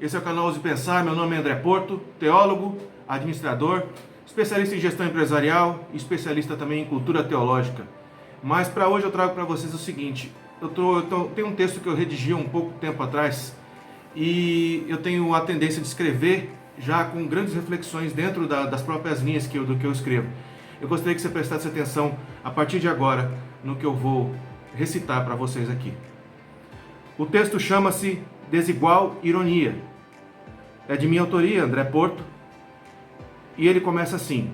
Esse é o canal Ouse Pensar. Meu nome é André Porto, teólogo, administrador, especialista em gestão empresarial e especialista também em cultura teológica. Mas para hoje eu trago para vocês o seguinte: tem um texto que eu redigi um pouco tempo atrás e eu tenho a tendência de escrever já com grandes reflexões dentro das próprias linhas do que eu escrevo. Eu gostaria que você prestasse atenção a partir de agora no que eu vou recitar para vocês aqui. O texto chama-se Desigual Ironia. É de minha autoria, André Porto, e ele começa assim: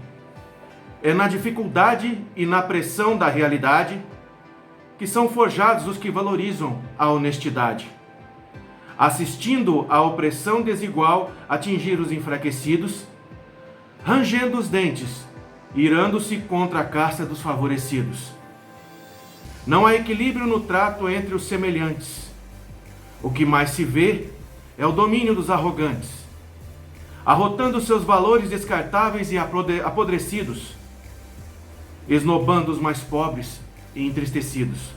é na dificuldade e na pressão da realidade que são forjados os que valorizam a honestidade, assistindo à opressão desigual atingir os enfraquecidos, rangendo os dentes, irando-se contra a casta dos favorecidos. Não há equilíbrio no trato entre os semelhantes. O que mais se vê é o domínio dos arrogantes, arrotando seus valores descartáveis e apodrecidos, esnobando os mais pobres e entristecidos.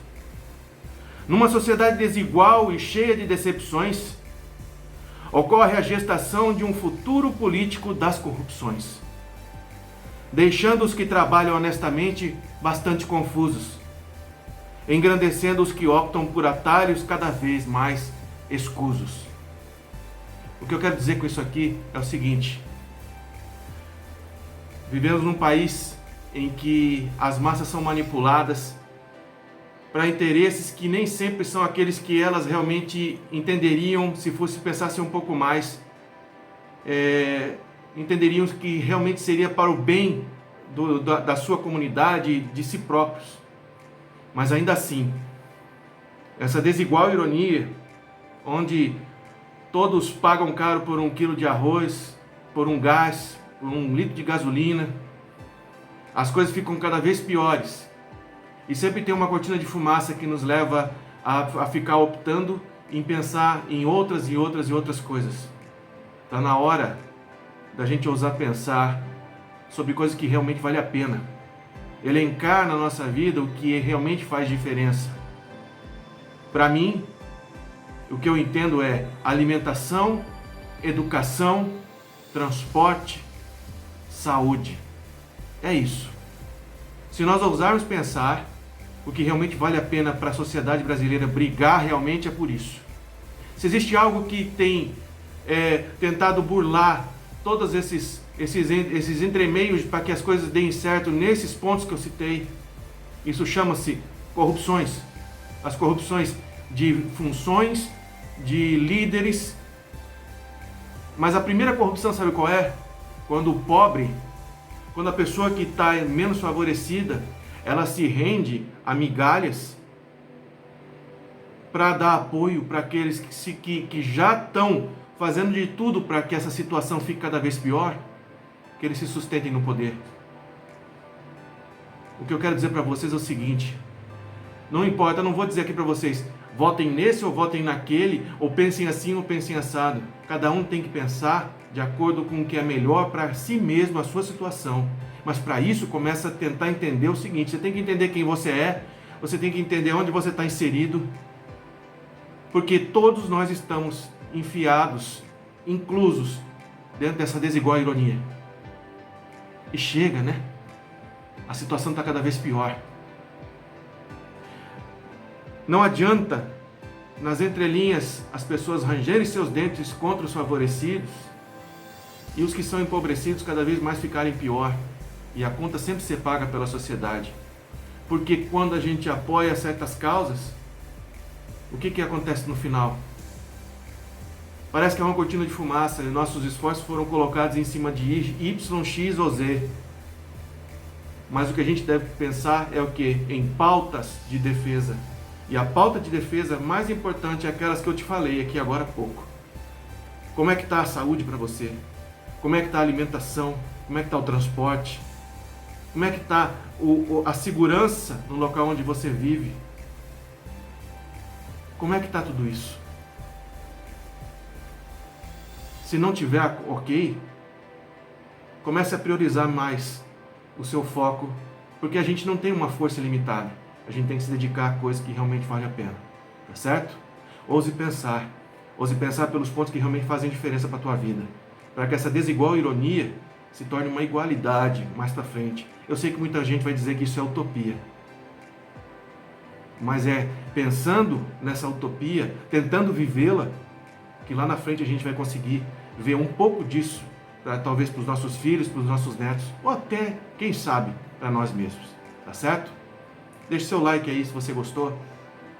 Numa sociedade desigual e cheia de decepções, ocorre a gestação de um futuro político das corrupções, deixando os que trabalham honestamente bastante confusos, engrandecendo os que optam por atalhos cada vez mais escusos. O que eu quero dizer com isso aqui é o seguinte: vivemos num país em que as massas são manipuladas para interesses que nem sempre são aqueles que elas realmente entenderiam se pensassem um pouco mais, entenderiam que realmente seria para o bem da sua comunidade, de si próprios. Mas ainda assim, essa desigual ironia, onde todos pagam caro por 1 quilo de arroz, por um gás, por 1 litro de gasolina, as coisas ficam cada vez piores. E sempre tem uma cortina de fumaça que nos leva a ficar optando em pensar em outras coisas. Está na hora da gente ousar pensar sobre coisas que realmente vale a pena. Elencar na nossa vida o que realmente faz diferença. Para mim, o que eu entendo é alimentação, educação, transporte, saúde. É isso. Se nós ousarmos pensar, o que realmente vale a pena para a sociedade brasileira brigar realmente é por isso. Se existe algo que tem tentado burlar todos esses entremeios para que as coisas deem certo nesses pontos que eu citei, isso chama-se corrupções. As corrupções de funções, de líderes. Mas a primeira corrupção, sabe qual é? Quando o pobre, quando a pessoa que está menos favorecida, ela se rende a migalhas para dar apoio para aqueles que já estão fazendo de tudo para que essa situação fique cada vez pior, que eles se sustentem no poder. O que eu quero dizer para vocês é o seguinte: não importa, eu não vou dizer aqui para vocês, votem nesse ou votem naquele, ou pensem assim ou pensem assado. Cada um tem que pensar de acordo com o que é melhor para si mesmo, a sua situação. Mas para isso, começa a tentar entender o seguinte: você tem que entender quem você é, você tem que entender onde você está inserido, porque todos nós estamos enfiados, inclusos, dentro dessa desigual ironia. E chega, né? A situação está cada vez pior. Não adianta, nas entrelinhas, as pessoas rangerem seus dentes contra os favorecidos e os que são empobrecidos cada vez mais ficarem pior. E a conta sempre ser paga pela sociedade. Porque quando a gente apoia certas causas, o que acontece no final? Parece que é uma cortina de fumaça e nossos esforços foram colocados em cima de Y, X ou Z. Mas o que a gente deve pensar é o quê? Em pautas de defesa. E a pauta de defesa mais importante é aquelas que eu te falei aqui agora há pouco. Como é que está a saúde para você? Como é que está a alimentação? Como é que está o transporte? Como é que está a segurança no local onde você vive? Como é que está tudo isso? Se não tiver ok, comece a priorizar mais o seu foco, porque a gente não tem uma força limitada. A gente tem que se dedicar a coisas que realmente valem a pena. Tá certo? Ouse pensar. Ouse pensar pelos pontos que realmente fazem diferença para a tua vida, para que essa desigual ironia se torne uma igualdade mais para frente. Eu sei que muita gente vai dizer que isso é utopia, mas é pensando nessa utopia, tentando vivê-la, que lá na frente a gente vai conseguir ver um pouco disso, talvez para os nossos filhos, para os nossos netos, ou até, quem sabe, para nós mesmos. Tá certo? Deixe seu like aí se você gostou.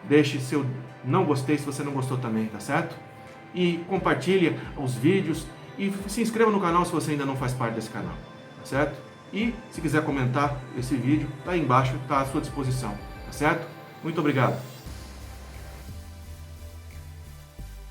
Deixe seu não gostei se você não gostou também, tá certo? E compartilhe os vídeos e se inscreva no canal se você ainda não faz parte desse canal, tá certo? E se quiser comentar esse vídeo, tá aí embaixo, tá à sua disposição, tá certo? Muito obrigado.